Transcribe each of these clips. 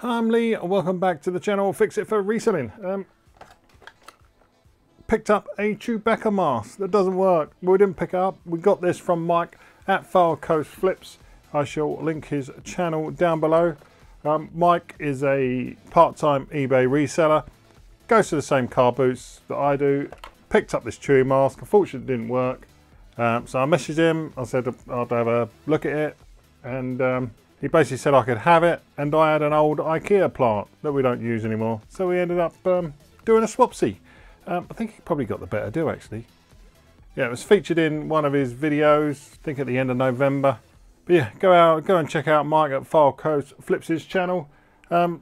I'm Lee, welcome back to the channel Fix It for Reselling. Picked up a Chewbacca mask that doesn't work. We didn't pick it up, we got this from Mike at Fylde Flips. I shall link his channel down below. Mike is a part-time eBay reseller, goes to the same car booths that I do. Picked up this Chewie mask, unfortunately it didn't work. So I messaged him, I said I'd have a look at it, and he basically said I could have it, and I had an old Ikea plant that we don't use anymore. So we ended up doing a swapsy. I think he probably got the better deal actually. Yeah, it was featured in one of his videos, I think at the end of November. But yeah, go and check out Mike at Fylde Flips' channel.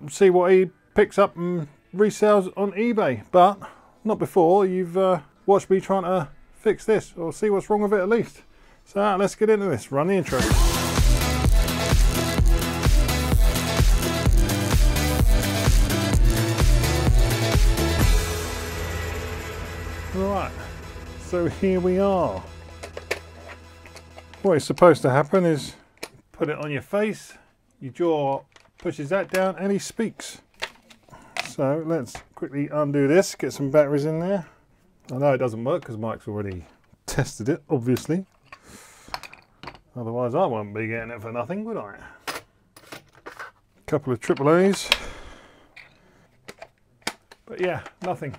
See what he picks up and resells on eBay. But not before you've watched me trying to fix this, or see what's wrong with it at least. So let's get into this, run the intro. Right, so here we are. What is supposed to happen is put it on your face, your jaw pushes that down and he speaks. So let's quickly undo this, get some batteries in there. I know it doesn't work because Mike's already tested it, obviously. Otherwise I won't be getting it for nothing, would I? Couple of AAAs. But yeah, nothing.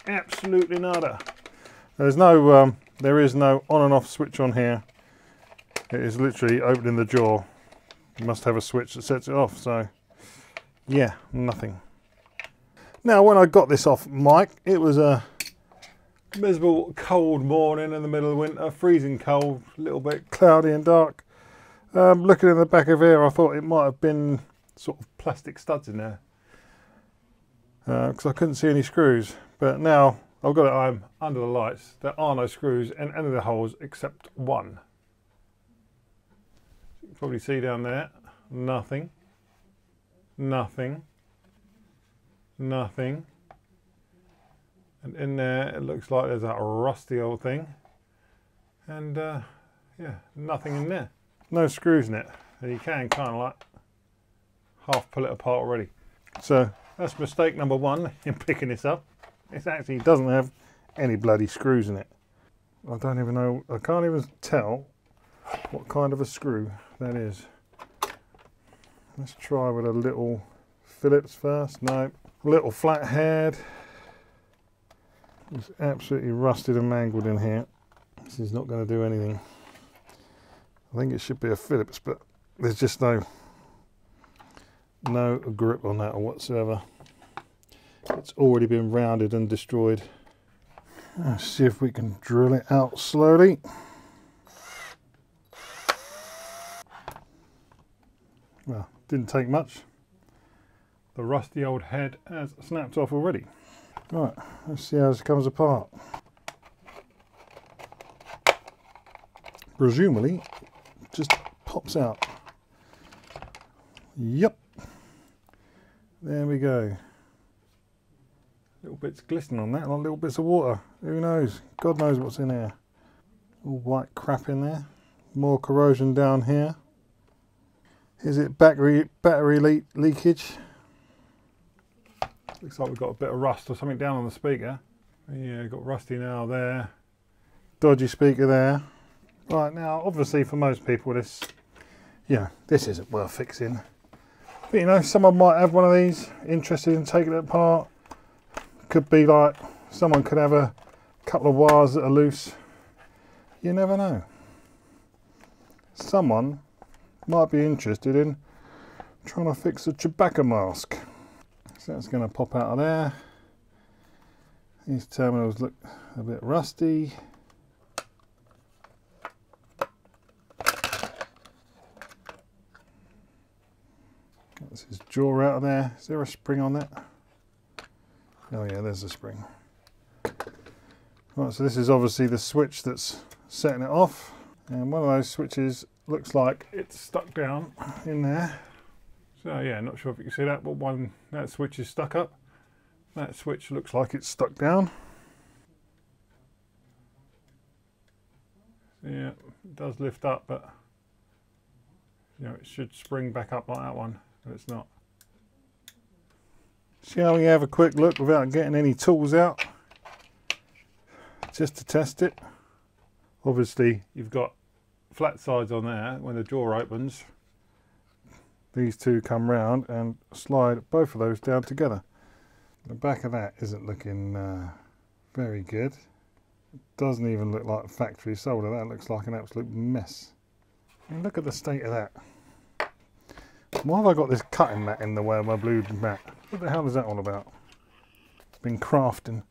Absolutely nada. There is no on and off switch on here. It is literally opening the jaw. You must have a switch that sets it off. So yeah, nothing. Now when I got this off Mike, it was a miserable cold morning in the middle of winter, freezing cold, a little bit cloudy and dark. Looking in the back of here, I thought it might have been sort of plastic studs in there, because I couldn't see any screws. But now I've got it home under the lights. There are no screws in any of the holes except one. You can probably see down there, nothing, nothing, nothing. And in there it looks like there's that rusty old thing. And yeah, nothing in there. No screws in it. And you can kind of like half pull it apart already. So that's mistake number one in picking this up. It actually doesn't have any bloody screws in it. I don't even know, I can't even tell what kind of a screw that is. Let's try with a little Phillips first. No, a little flathead. It's absolutely rusted and mangled in here. This is not going to do anything. I think it should be a Phillips, but there's just no grip on that or whatsoever. It's already been rounded and destroyed. Let's see if we can drill it out slowly. Well, didn't take much. The rusty old head has snapped off already. Right, let's see how this comes apart. Presumably, just pops out. Yep. There we go. Little bits glistening on that, like little bits of water. Who knows? God knows what's in there. All white crap in there. More corrosion down here. Is it battery leakage? Looks like we've got a bit of rust or something down on the speaker. Yeah, got rusty now there. Dodgy speaker there. Right, now obviously for most people this isn't worth fixing. But you know, someone might have one of these, interested in taking it apart. Could be like someone could have a couple of wires that are loose. You never know. Someone might be interested in trying to fix a Chewbacca mask. So that's going to pop out of there. These terminals look a bit rusty. That's his jaw out of there. Is there a spring on that? Oh yeah, there's a spring. Right, so this is obviously the switch that's setting it off. And one of those switches looks like it's stuck down in there. So yeah, not sure if you can see that, but that switch is stuck up. That switch looks like it's stuck down. So yeah, it does lift up, but you know, it should spring back up like that one, but it's not. Shall we have a quick look without getting any tools out? Just to test it. Obviously you've got flat sides on there. When the drawer opens, these two come round and slide both of those down together. The back of that isn't looking very good. It doesn't even look like factory solder. That looks like an absolute mess. And look at the state of that. Why have I got this cutting mat in the way of my blue mat? What the hell is that all about? It's been crafting.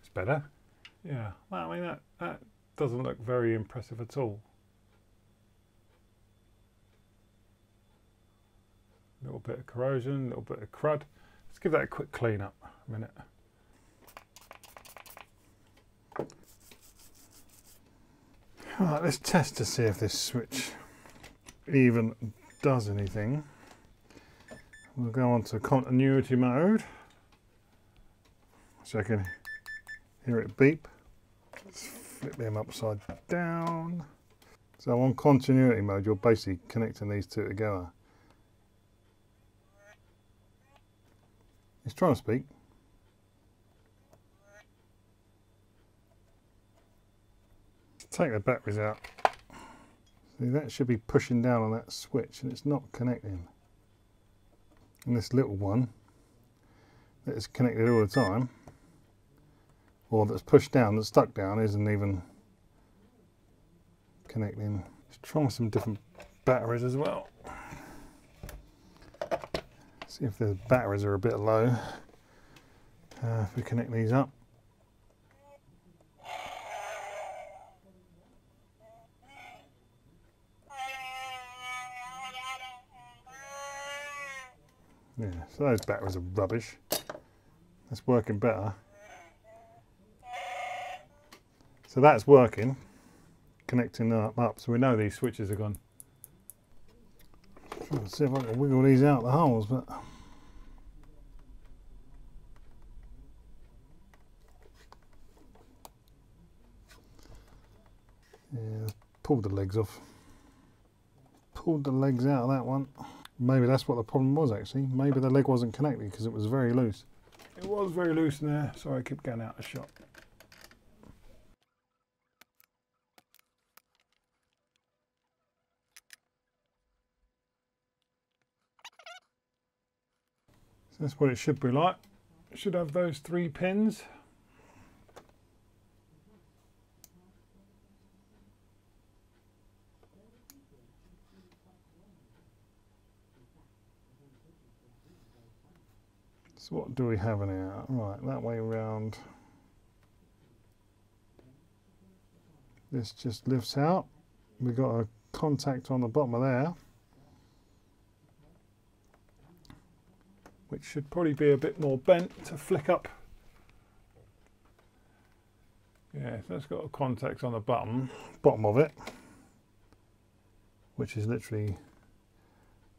It's better. Yeah, I mean that doesn't look very impressive at all. A little bit of corrosion, a little bit of crud. Let's give that a quick clean up a minute. Alright, let's test to see if this switch even does anything. We'll go on to continuity mode, so I can hear it beep. Let's flip them upside down. So on continuity mode, you're basically connecting these two together. It's trying to speak. Let's take the batteries out. See, that should be pushing down on that switch and it's not connecting. And this little one that is connected all the time, or that's pushed down, that's stuck down, isn't even connecting. Let's try some different batteries as well. See if the batteries are a bit low. If we connect these up. Yeah, so those batteries are rubbish. That's working better. So that's working, connecting them up, so we know these switches are gone. Trying to see if I can wiggle these out the holes, but yeah, pulled the legs off. Pulled the legs out of that one. Maybe that's what the problem was actually. Maybe the leg wasn't connected because it was very loose. It was very loose in there. Sorry, I keep going out of shot. So that's what it should be like. It should have those 3 pins. So what do we have in here? Right, that way around. This just lifts out. We've got a contact on the bottom of there, which should probably be a bit more bent to flick up. Yeah, so it's got a contact on the bottom of it, which is literally,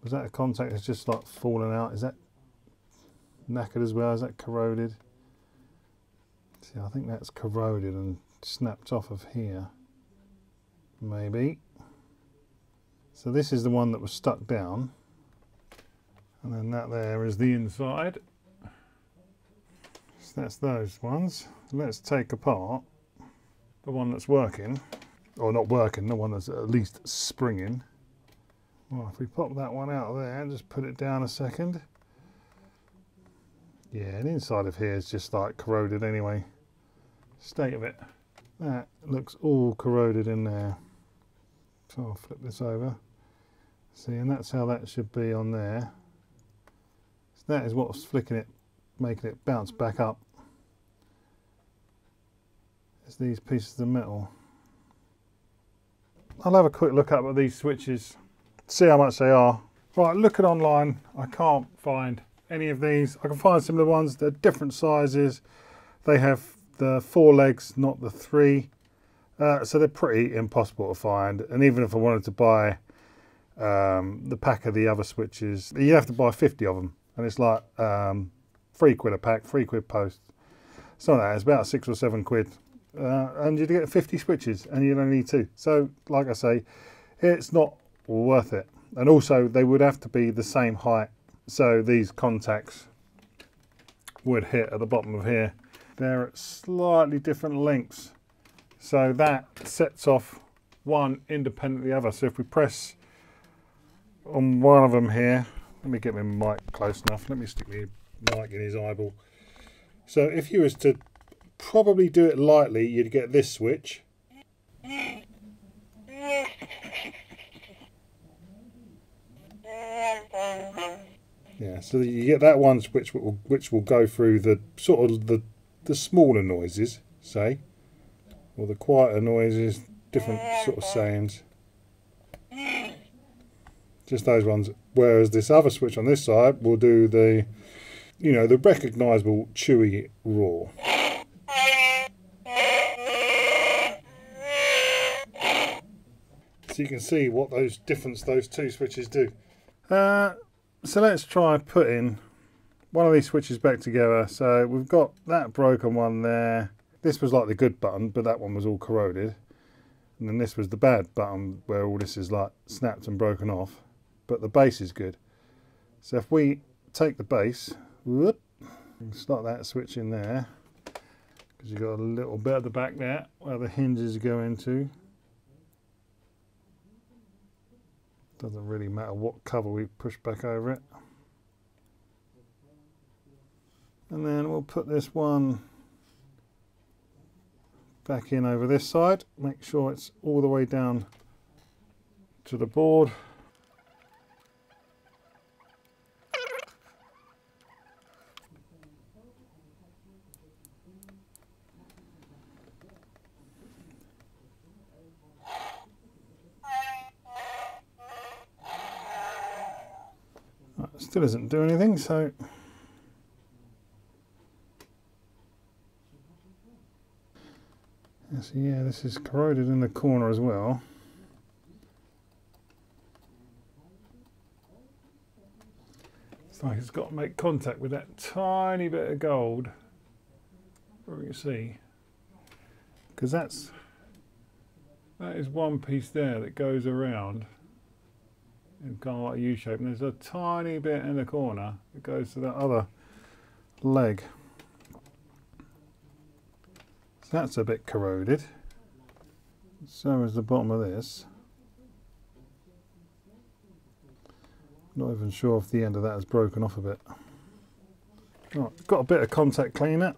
was that a contact that's just like fallen out? Is that knackered as well? Is that corroded? See, I think that's corroded and snapped off of here. Maybe. So this is the one that was stuck down. And then that there is the inside. So that's those ones. Let's take apart the one that's working. Or not working, the one that's at least springing. Well, if we pop that one out of there and just put it down a second. Yeah, the inside of here is just like corroded anyway. State of it. That looks all corroded in there. So I'll flip this over. See, and that's how that should be on there. So that is what's flicking it, making it bounce back up. It's these pieces of metal. I'll have a quick look up at these switches, see how much they are. Right, looking online, I can't find any of these. I can find similar ones. They're different sizes. They have the 4 legs, not the 3. So they're pretty impossible to find. And even if I wanted to buy the pack of the other switches, you have to buy 50 of them. And it's like £3 a pack, £3 post. It's not that, it's about 6 or 7 quid. And you get 50 switches and you only need 2. So like I say, it's not worth it. And also they would have to be the same height. So these contacts would hit at the bottom of here. They're at slightly different lengths. So that sets off one independent of the other. So if we press on one of them here, let me get my mic close enough. Let me stick my mic in his eyeball. So if you was to probably do it lightly, you'd get this switch. Yeah, so you get that one switch which will go through the sort of the smaller noises, say, or the quieter noises, different sort of sayings. Just those ones. Whereas this other switch on this side will do the, you know, the recognisable Chewie roar. So you can see what those two switches do. So let's try putting one of these switches back together. So we've got that broken one there. This was like the good button, but that one was all corroded. And then this was the bad button where all this is like snapped and broken off. But the base is good. So if we take the base, whoop, slot that switch in there, because you've got a little bit at the back there where the hinges go into. Doesn't really matter what cover we push back over it. And then we'll put this one back in over this side. Make sure it's all the way down to the board. Still doesn't do anything, so yeah, this is corroded in the corner as well. It's like it's got to make contact with that tiny bit of gold, where you see, because that is one piece there that goes around in kind of like a U shape, and there's a tiny bit in the corner that goes to that other leg. So that's a bit corroded. So is the bottom of this. Not even sure if the end of that has broken off a bit. Right, got a bit of contact cleaner.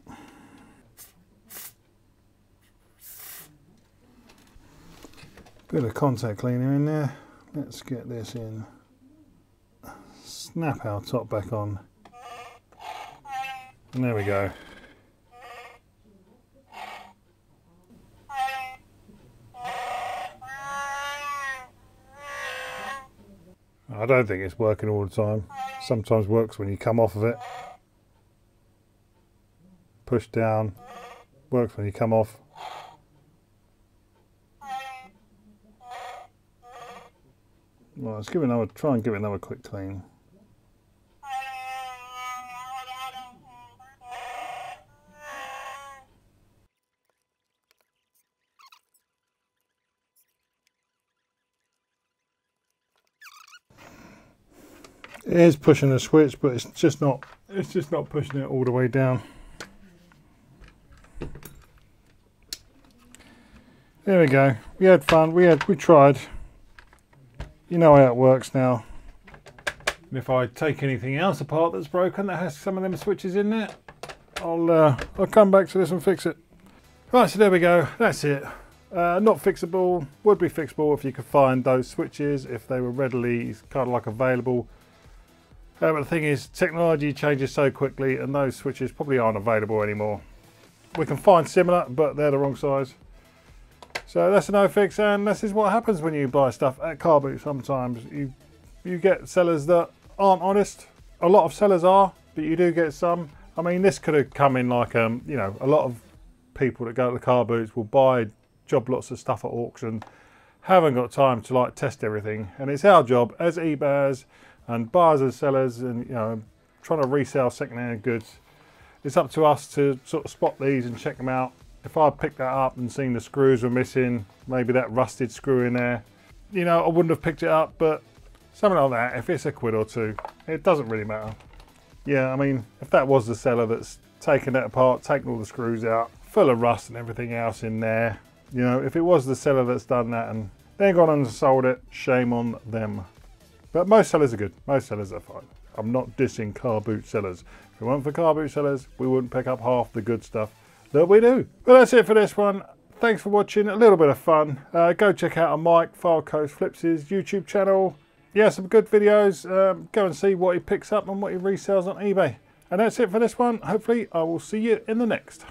Bit of contact cleaner in there. Let's get this in. Snap our top back on. And there we go. I don't think it's working all the time. Sometimes works when you come off of it. Push down. Works when you come off. Well, let's give it another, try and give it another quick clean. It is pushing the switch, but it's just not pushing it all the way down. There we go. We had fun. We tried. You know how it works now. And if I take anything else apart that's broken that has some of them switches in there, I'll come back to this and fix it. Right, so there we go. That's it. Not fixable. Would be fixable if you could find those switches, if they were readily kind of like available. But the thing is, technology changes so quickly, and those switches probably aren't available anymore. We can find similar, but they're the wrong size. So that's a no fix, and this is what happens when you buy stuff at car boot. Sometimes you get sellers that aren't honest. A lot of sellers are, but you do get some. I mean, this could have come in like you know, a lot of people that go to the car boots will buy job lots of stuff at auction, haven't got time to like test everything, and it's our job as eBayers and buyers and sellers, and you know, trying to resell second-hand goods. It's up to us to sort of spot these and check them out. If I picked that up and seen the screws were missing, maybe that rusted screw in there, you know, I wouldn't have picked it up. But something like that, if it's a quid or two, it doesn't really matter. Yeah, I mean, if that was the seller that's taken it apart, taken all the screws out, full of rust and everything else in there, you know, if it was the seller that's done that and then gone and sold it, shame on them. But most sellers are good. Most sellers are fine. I'm not dissing car boot sellers. If it weren't for car boot sellers, we wouldn't pick up half the good stuff that we do. But that's it for this one. Thanks for watching. A little bit of fun. Go check out Mike, Fylde Coast Flips' YouTube channel. Yeah, some good videos. Go and see what he picks up and what he resells on eBay. And that's it for this one. Hopefully I will see you in the next.